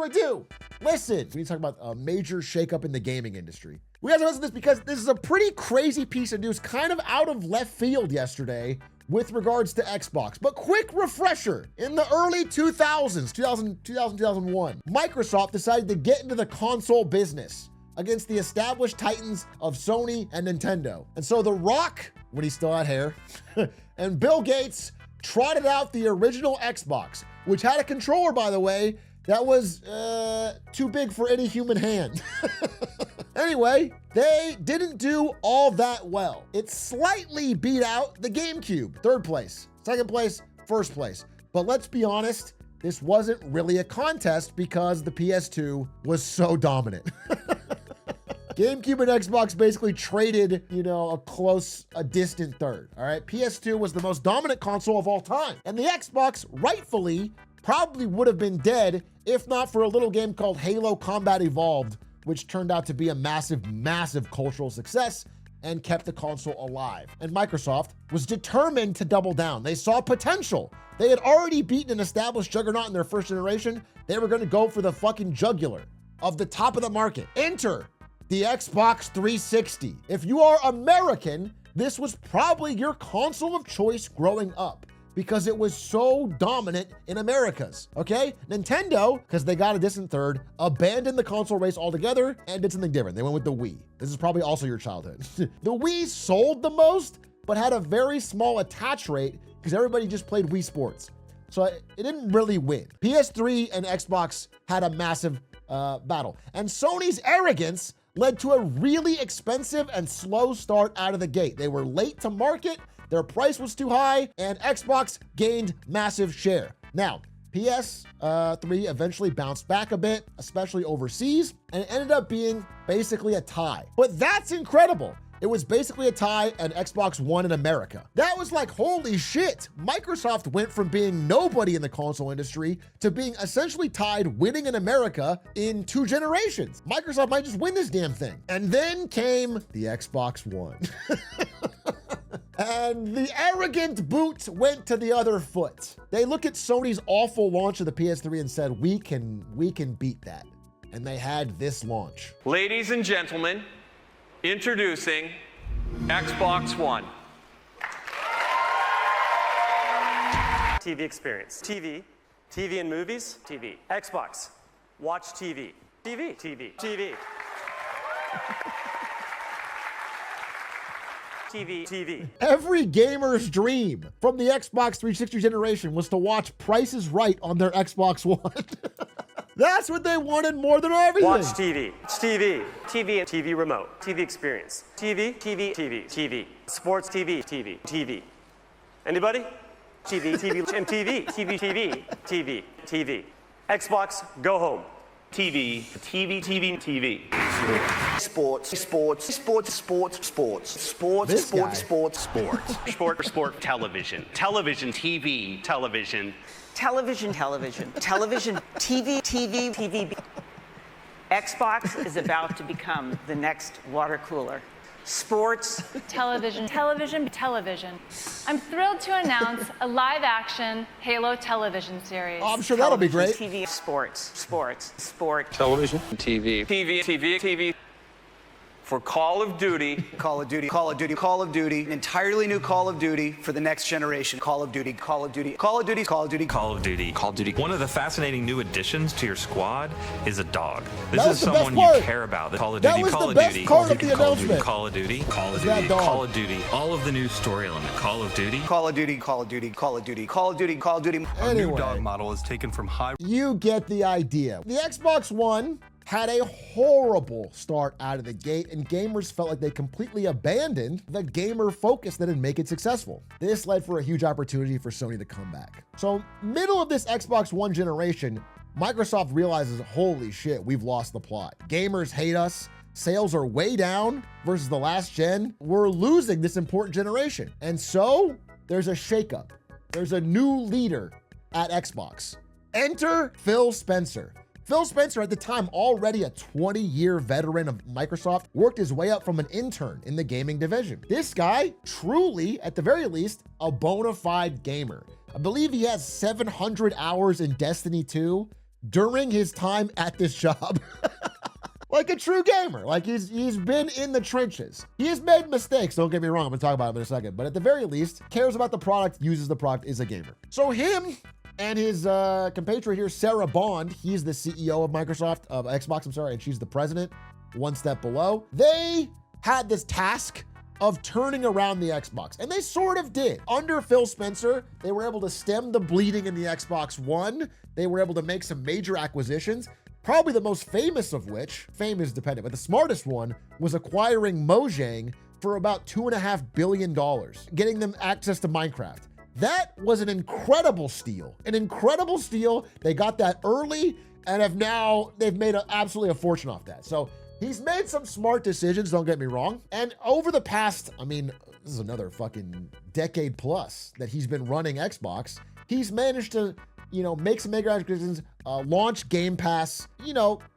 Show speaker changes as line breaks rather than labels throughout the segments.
do I do? Listen, we need to talk about a major shakeup in the gaming industry. We guys are listening to this because this is a pretty crazy piece of news, kind of out of left field yesterday with regards to Xbox. But quick refresher, in the early 2000s, 2001, Microsoft decided to get into the console business against the established titans of Sony and Nintendo. And so The Rock, when he still had hair, and Bill Gates trotted out the original Xbox, which had a controller, by the way, that was too big for any human hand. Anyway, they didn't do all that well. It slightly beat out the GameCube, third place, second place, first place. But let's be honest, this wasn't really a contest because the PS2 was so dominant. GameCube and Xbox basically traded, a distant third, all right? PS2 was the most dominant console of all time. And the Xbox, rightfully, probably would have been dead if not for a little game called Halo Combat Evolved, which turned out to be a massive, massive cultural success and kept the console alive. And Microsoft was determined to double down. They saw potential. They had already beaten an established juggernaut in their first generation. They were gonna go for the fucking jugular of the top of the market. Enter the Xbox 360. If you are American, this was probably your console of choice growing up because it was so dominant in Americas, okay? Nintendo, because they got a distant third, abandoned the console race altogether and did something different. They went with the Wii. This is probably also your childhood. The Wii sold the most, but had a very small attach rate because everybody just played Wii Sports. So it didn't really win. PS3 and Xbox had a massive battle. And Sony's arrogance led to a really expensive and slow start out of the gate. They were late to market, their price was too high, and Xbox gained massive share. Now, PS3 eventually bounced back a bit, especially overseas, and it ended up being basically a tie. But that's incredible. It was basically a tie, and Xbox won in America. That was like, holy shit. Microsoft went from being nobody in the console industry to being essentially tied winning in America in 2 generations. Microsoft might just win this damn thing. And then came the Xbox One. And the arrogant boot went to the other foot. They look at Sony's awful launch of the PS3 and said, we can beat that. And they had this launch.
Ladies and gentlemen, introducing Xbox One.
TV experience. TV. TV and movies. TV. Xbox. Watch TV. TV. TV. TV. TV. TV.
Every gamer's dream from the Xbox 360 generation was to watch Price is Right on their Xbox One. That's what they wanted more than everything.
Watch TV. It's TV. TV and TV remote. TV experience. TV. TV. TV. TV. Sports TV. TV. TV. Anybody? TV. TV. And TV. TV. TV. TV. TV. Xbox. Go home.
TV, TV, TV, TV.
Sports, sports, sports, sports, sports, sports,
This guy.
sports, sports, sports.
Sport, television. Television, TV, television.
Television, television, television, TV, TV, TV. Xbox is about to become the next water cooler. Sports.
Television, television, television. I'm thrilled to announce a live-action Halo television series.
Oh, I'm sure that'll be great.
TV, sports, sports, sport.
Television, TV.
TV, TV, TV. For Call of Duty.
Call of Duty, Call of Duty, Call of Duty, an entirely new Call of Duty for the next generation. Call of Duty, Call of Duty, Call of Duty, Call of Duty,
Call of Duty.
Call of Duty.
One of the fascinating new additions to your squad is a dog.
That
This
was
is
the best
someone you
part.
care about. Call of
That
Duty,
was
Call
the
of
best
Duty,
part of the
Call of
announcement.
Duty, Call of Duty, Call of
That
Duty,
dog.
Call of Duty. All of the new story element. Call of Duty.
Call of Duty, Call of Duty, Call of Duty, Call of Duty, Call of Duty.
Our new
Anyway,
dog model is taken from high.
you get the idea. The Xbox One had a horrible start out of the gate, and gamers felt like they completely abandoned the gamer focus that would make it successful. This led for a huge opportunity for Sony to come back. So, middle of this Xbox One generation, Microsoft realizes, holy shit, we've lost the plot. Gamers hate us. Sales are way down versus the last gen. We're losing this important generation. And so, there's a shakeup. There's a new leader at Xbox. Enter Phil Spencer. Phil Spencer, at the time already a 20-year veteran of Microsoft, worked his way up from an intern in the gaming division. This guy, truly, at the very least, a bona fide gamer. I believe he has 700 hours in Destiny 2, during his time at this job. Like a true gamer. Like he's been in the trenches. He has made mistakes, don't get me wrong, I'm gonna talk about him in a second, but at the very least, cares about the product, uses the product, is a gamer. So him and his compatriot here, Sarah Bond, he's the CEO of Xbox, I'm sorry, and she's the president, one step below. They had this task of turning around the Xbox, and they sort of did. Under Phil Spencer, they were able to stem the bleeding in the Xbox One. They were able to make some major acquisitions. Probably the most famous of which, fame is dependent, but the smartest one was acquiring Mojang for about $2.5 billion, getting them access to Minecraft. That was an incredible steal. An incredible steal. They got that early and they've made absolutely a fortune off that. So he's made some smart decisions, don't get me wrong. And over the past, this is another fucking decade plus that he's been running Xbox, he's managed to make some major acquisitions, launch Game Pass,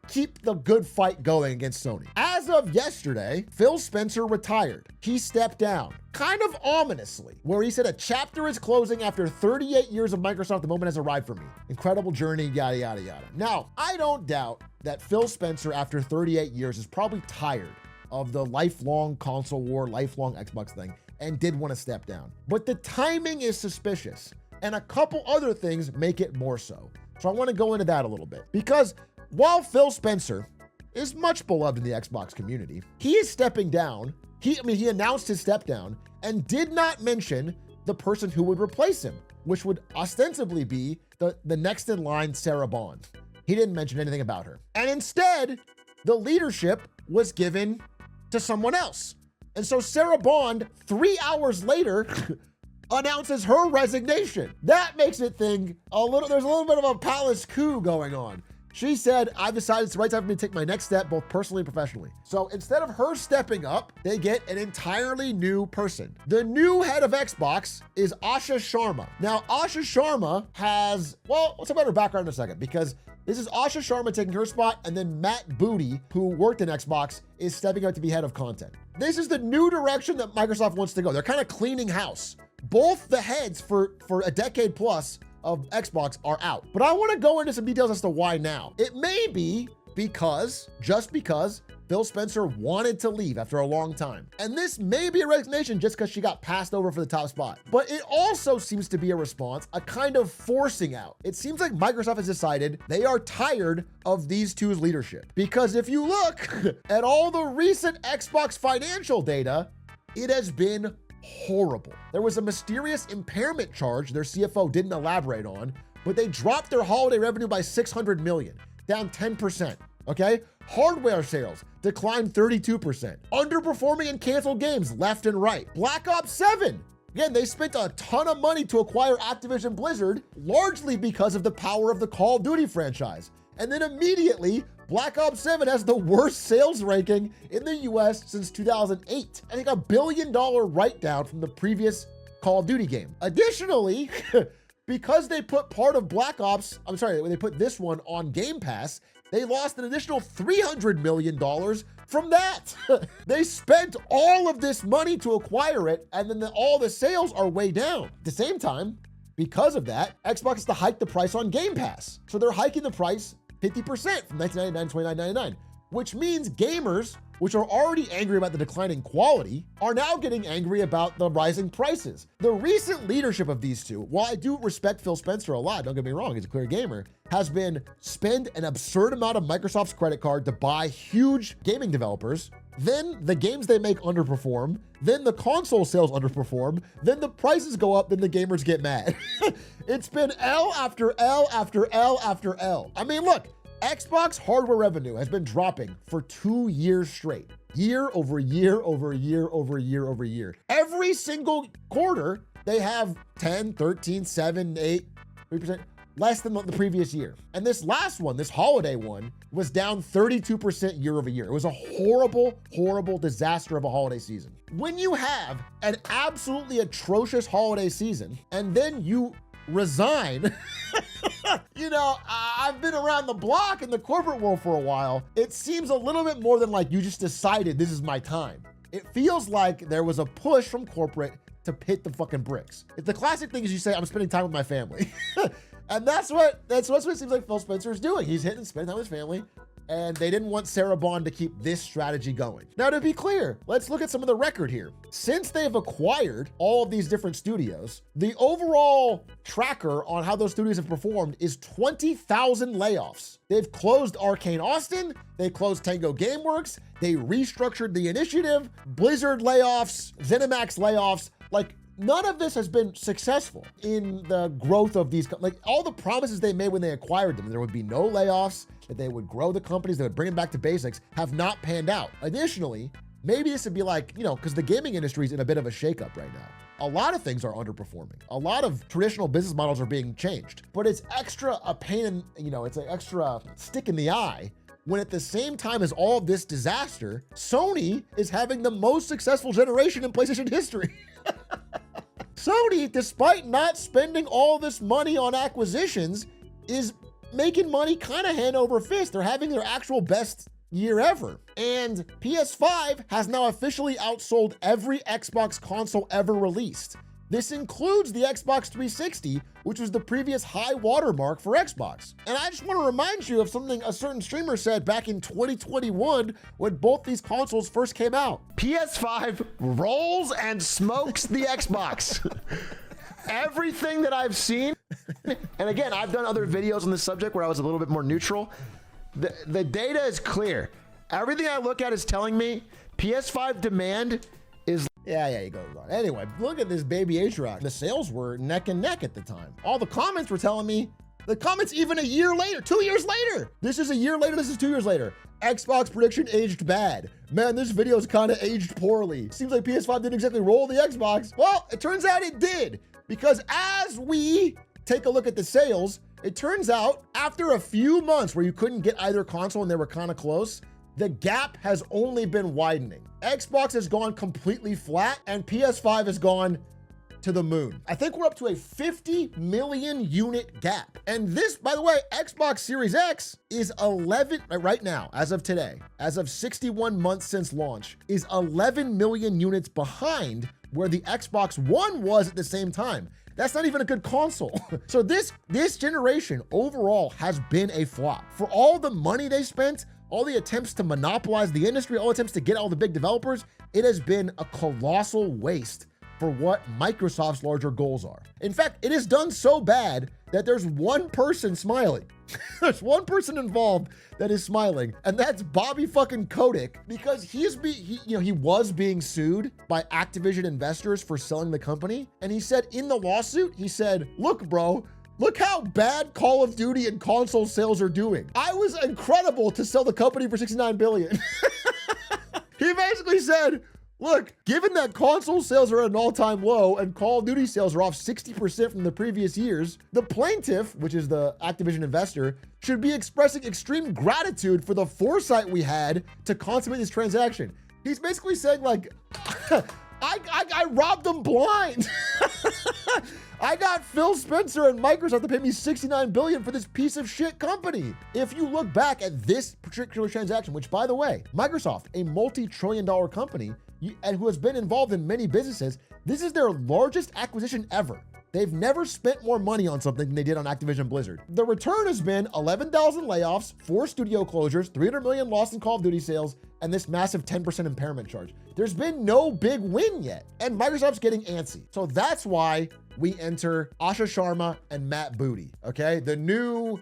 keep the good fight going against Sony. As of yesterday, Phil Spencer retired. He stepped down, kind of ominously, where he said a chapter is closing after 38 years of Microsoft. The moment has arrived for me. Incredible journey, yada, yada, yada. Now, I don't doubt that Phil Spencer, after 38 years, is probably tired of the lifelong console war, lifelong Xbox thing, and did want to step down. But the timing is suspicious. And a couple other things make it more so. So I want to go into that a little bit. Because while Phil Spencer is much beloved in the Xbox community, he is stepping down. He announced his step down and did not mention the person who would replace him, which would ostensibly be the next in line, Sarah Bond. He didn't mention anything about her. And instead, the leadership was given to someone else. And so Sarah Bond, 3 hours later, announces her resignation. That makes it there's a little bit of a palace coup going on. She said, I've decided it's the right time for me to take my next step, both personally and professionally. So instead of her stepping up, they get an entirely new person. The new head of Xbox is Asha Sharma. Now, Asha Sharma we'll talk about her background in a second, because this is Asha Sharma taking her spot, and then Matt Booty, who worked in Xbox, is stepping up to be head of content. This is the new direction that Microsoft wants to go. They're kind of cleaning house. Both the heads for a decade plus of Xbox are out. But I want to go into some details as to why now. It may be just because Phil Spencer wanted to leave after a long time. And this may be a resignation just because she got passed over for the top spot. But it also seems to be a response, a kind of forcing out. It seems like Microsoft has decided they are tired of these two's leadership. Because if you look at all the recent Xbox financial data, it has been horrible. There was a mysterious impairment charge their CFO didn't elaborate on, but they dropped their holiday revenue by $600 million, down 10%. Okay? Hardware sales declined 32%. Underperforming and canceled games left and right. Black Ops 7. Again, they spent a ton of money to acquire Activision Blizzard, largely because of the power of the Call of Duty franchise. And then immediately, Black Ops 7 has the worst sales ranking in the US since 2008. I think $1 billion write-down from the previous Call of Duty game. Additionally, because they put part of they put this one on Game Pass, they lost an additional $300 million from that. They spent all of this money to acquire it, and then all the sales are way down. At the same time, because of that, Xbox has to hike the price on Game Pass. So they're hiking the price 50% from $19.99 to $29.99, which means gamers, which are already angry about the declining quality, are now getting angry about the rising prices. The recent leadership of these two, while I do respect Phil Spencer a lot, don't get me wrong, he's a clear gamer, has been spend an absurd amount of Microsoft's credit card to buy huge gaming developers, then the games they make underperform, then the console sales underperform, then the prices go up, then the gamers get mad. It's been L after L after L after L. I mean, look, Xbox hardware revenue has been dropping for 2 years straight. Year over year over year over year over year. Every single quarter, they have 10, 13, 7, 8, 3%. Less than the previous year. And this last one, this holiday one, was down 32% year over year. It was a horrible, horrible disaster of a holiday season. When you have an absolutely atrocious holiday season, and then you resign, I've been around the block in the corporate world for a while. It seems a little bit more than like you just decided this is my time. It feels like there was a push from corporate to hit the fucking bricks. It's the classic thing is you say, I'm spending time with my family. And that's what it seems like Phil Spencer is doing. He's hitting spending time with his family, and they didn't want Sarah Bond to keep this strategy going. Now, to be clear, let's look at some of the record here. Since they've acquired all of these different studios, the overall tracker on how those studios have performed is 20,000 layoffs. They've closed Arcane Austin, they closed Tango Gameworks, they restructured the initiative, Blizzard layoffs, ZeniMax layoffs. Like, none of this has been successful in the growth of these, like all the promises they made when they acquired them, there would be no layoffs, that they would grow the companies, they would bring them back to basics, have not panned out. Additionally, maybe this would be like, because the gaming industry is in a bit of a shakeup right now. A lot of things are underperforming. A lot of traditional business models are being changed, but it's extra a pain, it's an extra stick in the eye when at the same time as all of this disaster, Sony is having the most successful generation in PlayStation history. Sony, despite not spending all this money on acquisitions, is making money kind of hand over fist. They're having their actual best year ever. And PS5 has now officially outsold every Xbox console ever released. This includes the Xbox 360, which was the previous high watermark for Xbox. And I just want to remind you of something a certain streamer said back in 2021 when both these consoles first came out.
PS5 rolls and smokes the Xbox. Everything that I've seen, and again, I've done other videos on this subject where I was a little bit more neutral. The data is clear. Everything I look at is telling me PS5 demand is...
Yeah, he goes on. Anyway, look at this baby H-Rock. The sales were neck and neck at the time. All the comments were telling me, the comments even a year later, 2 years later. This is a year later, this is 2 years later. Xbox prediction aged bad. Man, this video's kind of aged poorly. Seems like PS5 didn't exactly roll the Xbox. Well, it turns out it did. Because as we take a look at the sales, it turns out after a few months where you couldn't get either console and they were kind of close, the gap has only been widening. Xbox has gone completely flat and PS5 has gone to the moon. I think we're up to a 50 million unit gap. And this, by the way, Xbox Series X is 11, right now, as of today, as of 61 months since launch, is 11 million units behind where the Xbox One was at the same time. That's not even a good console. So this generation overall has been a flop. For all the money they spent, all the attempts to monopolize the industry, all attempts to get all the big developers, it has been a colossal waste for what Microsoft's larger goals are. In fact, it is done so bad that there's one person smiling. There's one person involved that is smiling, and that's Bobby fucking Kotick, because he was being sued by Activision investors for selling the company. And he said in the lawsuit, he said, look, bro, look how bad Call of Duty and console sales are doing. I was incredible to sell the company for $69 billion. He basically said, look, given that console sales are at an all-time low and Call of Duty sales are off 60% from the previous years, the plaintiff, which is the Activision investor, should be expressing extreme gratitude for the foresight we had to consummate this transaction. He's basically saying, like, I robbed them blind. I got Phil Spencer and Microsoft to pay me $69 billion for this piece of shit company. If you look back at this particular transaction, which, by the way, Microsoft, a multi-trillion-dollar company, and who has been involved in many businesses, this is their largest acquisition ever. They've never spent more money on something than they did on Activision Blizzard. The return has been 11,000 layoffs, 4 studio closures, 300 million lost in Call of Duty sales, and this massive 10% impairment charge. There's been no big win yet, and Microsoft's getting antsy. So that's why we enter Asha Sharma and Matt Booty, okay? The new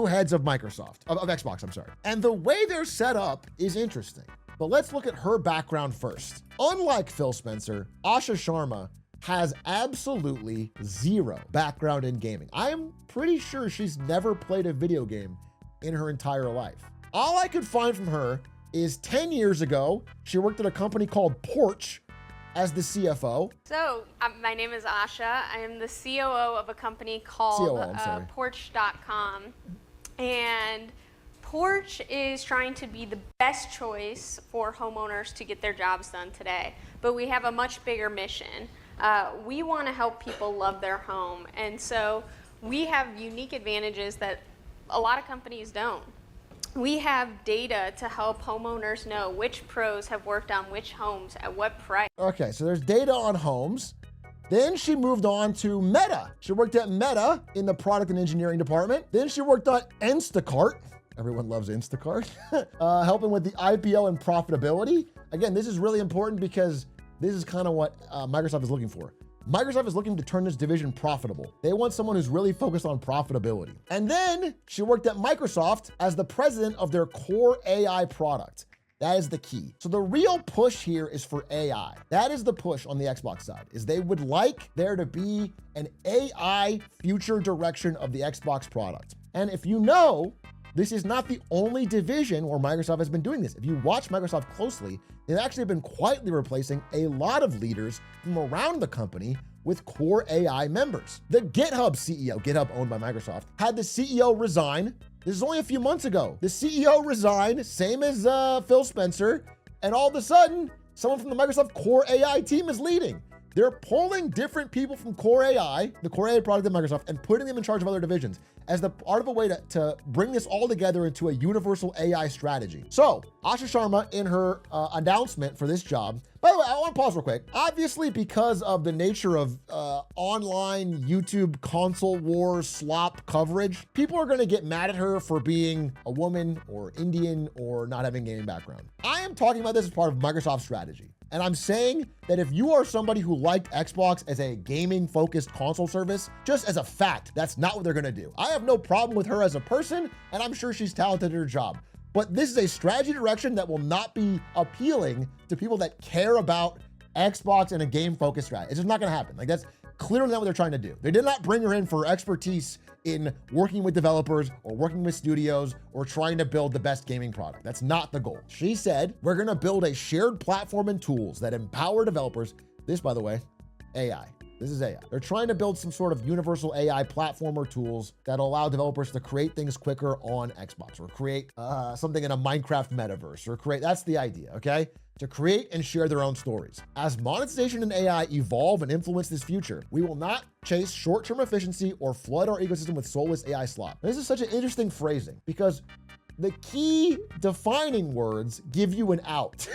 heads of Microsoft, of Xbox, I'm sorry. And the way they're set up is interesting. But let's look at her background first. Unlike Phil Spencer, Asha Sharma has absolutely zero background in gaming. I'm pretty sure she's never played a video game in her entire life. All I could find from her is 10 years ago, she worked at a company called Porch as the CFO.
So, my name is Asha. I am the COO of a company called Porch.com. And Porch is trying to be the best choice for homeowners to get their jobs done today. But we have a much bigger mission. We want to help people love their home. And so we have unique advantages that a lot of companies don't. We have data to help homeowners know which pros have worked on which homes at what price.
Okay, so there's data on homes. Then she moved on to Meta. She worked at Meta in the product and engineering department. Then she worked on Instacart. Everyone loves Instacart. Helping with the IPO and profitability. Again, this is really important because this is kind of what Microsoft is looking for. Microsoft is looking to turn this division profitable. They want someone who's really focused on profitability. And then she worked at Microsoft as the president of their core AI product. That is the key. So the real push here is for AI. That is the push on the Xbox side, is they would like there to be an AI future direction of the Xbox product. And if you know, this is not the only division where Microsoft has been doing this. If you watch Microsoft closely, they've actually been quietly replacing a lot of leaders from around the company with core AI members. The GitHub CEO, GitHub owned by Microsoft, had the CEO resign. This is only a few months ago. The CEO resigned, same as Phil Spencer, and all of a sudden, someone from the Microsoft core AI team is leading. They're pulling different people from core AI, the core AI product of Microsoft, and putting them in charge of other divisions as the part of a way to bring this all together into a universal AI strategy. So Asha Sharma, in her announcement for this job, by the way, I want to pause real quick. Obviously, because of the nature of online YouTube console wars slop coverage, people are going to get mad at her for being a woman or Indian or not having a gaming background. I am talking about this as part of Microsoft's strategy. And I'm saying that if you are somebody who liked Xbox as a gaming-focused console service, just as a fact, that's not what they're gonna do. I have no problem with her as a person, and I'm sure she's talented at her job. But this is a strategy direction that will not be appealing to people that care about Xbox and a game-focused strategy. It's just not gonna happen. Like, that's clearly not what they're trying to do. They did not bring her in for expertise in working with developers or working with studios or trying to build the best gaming product. That's not the goal. She said, we're gonna build a shared platform and tools that empower developers. This, by the way, AI. This is AI. They're trying to build some sort of universal AI platform or tools that allow developers to create things quicker on Xbox or create something in a Minecraft metaverse or create, that's the idea, okay? To create and share their own stories. As monetization and AI evolve and influence this future, we will not chase short-term efficiency or flood our ecosystem with soulless AI slop. This is such an interesting phrasing because the key defining words give you an out.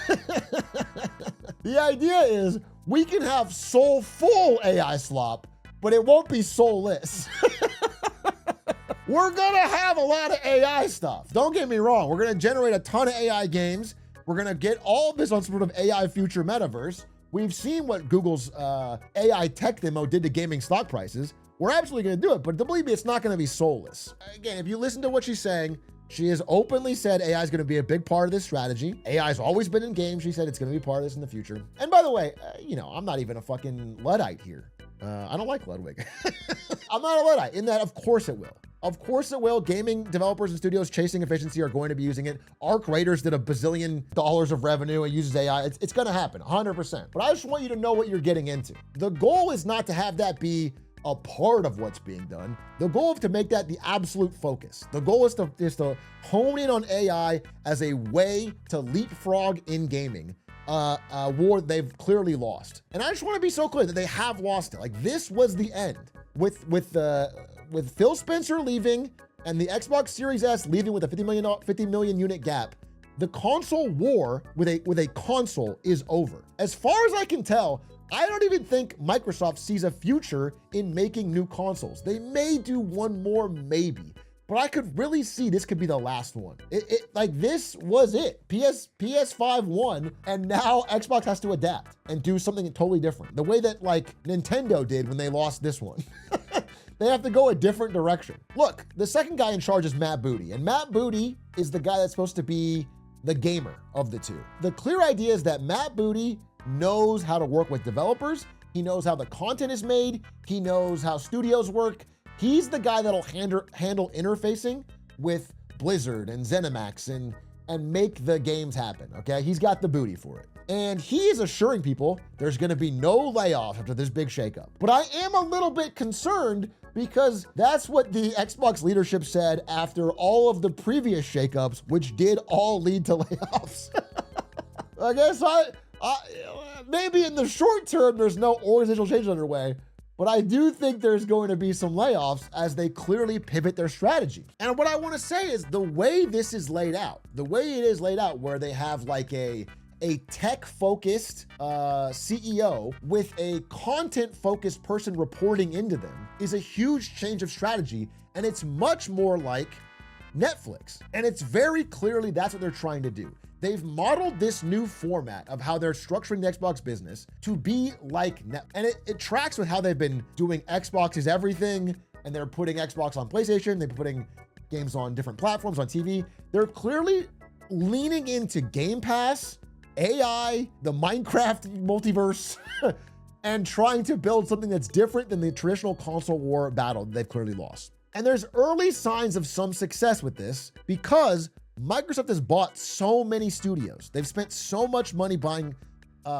The idea is we can have soulful AI slop, but it won't be soulless. We're gonna have a lot of AI stuff. Don't get me wrong. We're gonna generate a ton of AI games. We're gonna get all of this on some sort of AI future metaverse. We've seen what Google's AI tech demo did to gaming stock prices. We're absolutely gonna do it, but believe me, it's not gonna be soulless. Again, if you listen to what she's saying, she has openly said AI is gonna be a big part of this strategy. AI has always been in games. She said it's gonna be part of this in the future. And by the way, you know, I'm not even a fucking Luddite here. I don't like Ludwig. I'm not a Luddite in that, of course it will. Of course it will. Gaming developers and studios chasing efficiency are going to be using it. Arc Raiders did $1 billion of revenue and uses AI. It's going to happen 100%. But I just want you to know what you're getting into. The goal is not to have that be a part of what's being done. The goal is to make that the absolute focus. The goal is to hone in on AI as a way to leapfrog in gaming. A war they've clearly lost. And I just want to be so clear that they have lost it. Like, this was the end. With Phil Spencer leaving and the Xbox Series S leaving with a 50 million unit gap, the console war with a console is over. As far as I can tell, I don't even think Microsoft sees a future in making new consoles. They may do one more, maybe, but I could really see this could be the last one. Like, this was it. PS5 won, and now Xbox has to adapt and do something totally different. The way that, like, Nintendo did when they lost this one. They have to go a different direction. Look, the second guy in charge is Matt Booty, and Matt Booty is the guy that's supposed to be the gamer of the two. The clear idea is that Matt Booty knows how to work with developers. He knows how the content is made. He knows how studios work. He's the guy that'll handle interfacing with Blizzard and ZeniMax and make the games happen, okay? He's got the booty for it. And he is assuring people there's gonna be no layoffs after this big shakeup. But I am a little bit concerned because that's what the Xbox leadership said after all of the previous shakeups, which did all lead to layoffs. I guess maybe in the short term, there's no organizational change underway, but I do think there's going to be some layoffs as they clearly pivot their strategy. And what I want to say is the way this is laid out, the way it is laid out where they have like a a tech-focused CEO with a content-focused person reporting into them is a huge change of strategy, and it's much more like Netflix. And it's very clearly that's what they're trying to do. They've modeled this new format of how they're structuring the Xbox business to be like Netflix. And it tracks with how they've been doing Xbox is everything, and they're putting Xbox on PlayStation, they're putting games on different platforms, on TV. They're clearly leaning into Game Pass, AI, the Minecraft multiverse, and trying to build something that's different than the traditional console war battle that they've clearly lost. And there's early signs of some success with this because Microsoft has bought so many studios. They've spent so much money buying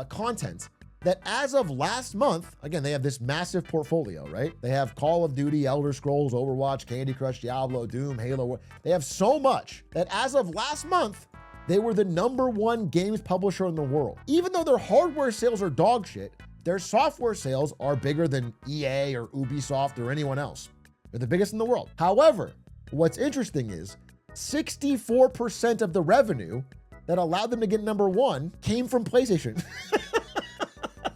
content that as of last month, again, they have this massive portfolio, right? They have Call of Duty, Elder Scrolls, Overwatch, Candy Crush, Diablo, Doom, Halo. They have so much that as of last month, they were the #1 games publisher in the world. Even though their hardware sales are dog shit, their software sales are bigger than EA or Ubisoft or anyone else. They're the biggest in the world. However, what's interesting is 64% of the revenue that allowed them to get #1 came from PlayStation.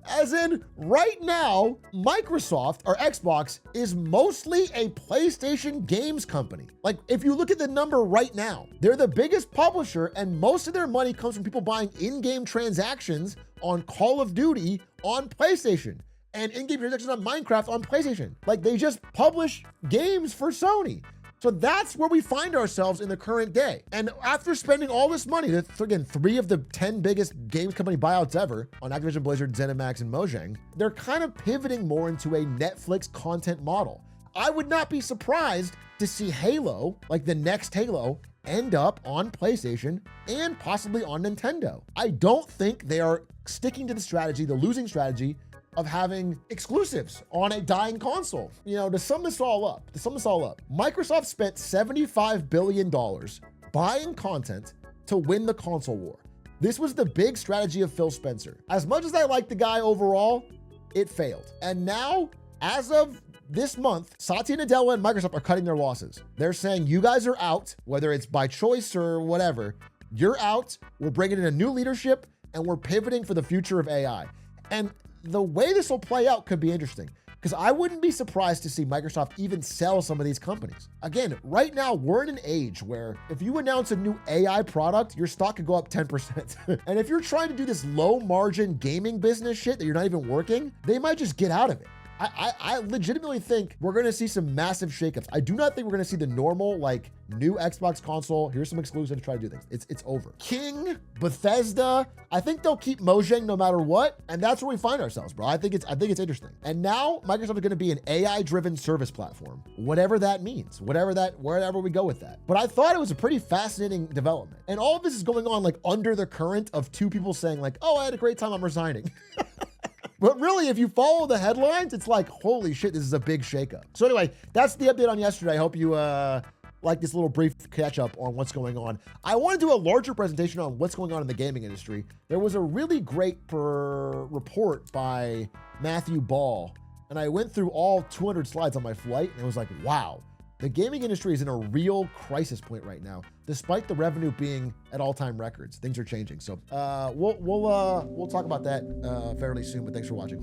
As in, right now, Microsoft or Xbox is mostly a PlayStation games company. Like, if you look at the number right now, they're the biggest publisher, and most of their money comes from people buying in-game transactions on Call of Duty on PlayStation and in-game transactions on Minecraft on PlayStation. Like, they just publish games for Sony. So that's where we find ourselves in the current day. And after spending all this money, again, 3 of the 10 biggest games company buyouts ever on Activision Blizzard, ZeniMax, and Mojang, they're kind of pivoting more into a Netflix content model. I would not be surprised to see Halo, like the next Halo, end up on PlayStation and possibly on Nintendo. I don't think they are sticking to the strategy, the losing strategy, of having exclusives on a dying console. You know, to sum this all up, Microsoft spent $75 billion buying content to win the console war. This was the big strategy of Phil Spencer. As much as I like the guy overall, it failed. And now, as of this month, Satya Nadella and Microsoft are cutting their losses. They're saying, you guys are out, whether it's by choice or whatever, you're out, we're bringing in a new leadership, and we're pivoting for the future of AI. And the way this will play out could be interesting, because I wouldn't be surprised to see Microsoft even sell some of these companies. Again, right now, we're in an age where if you announce a new AI product, your stock could go up 10%. And if you're trying to do this low margin gaming business shit that you're not even working, they might just get out of it. I legitimately think we're going to see some massive shakeups. I do not think we're going to see the normal, like, new Xbox console, here's some exclusives, try to do things. It's over. King, Bethesda, I think they'll keep Mojang no matter what, and that's where we find ourselves, bro. I think it's interesting. And now Microsoft is going to be an AI-driven service platform, whatever that means, wherever we go with that. But I thought it was a pretty fascinating development. And all of this is going on like under the current of 2 people saying like, oh, I had a great time, I'm resigning. But really, if you follow the headlines, it's like, holy shit, this is a big shakeup. So anyway, that's the update on yesterday. I hope you like this little brief catch up on what's going on. I want to do a larger presentation on what's going on in the gaming industry. There was a really great report by Matthew Ball, and I went through all 200 slides on my flight, and it was like, wow. The gaming industry is in a real crisis point right now, despite the revenue being at all-time records. Things are changing. So we'll talk about that fairly soon, but thanks for watching.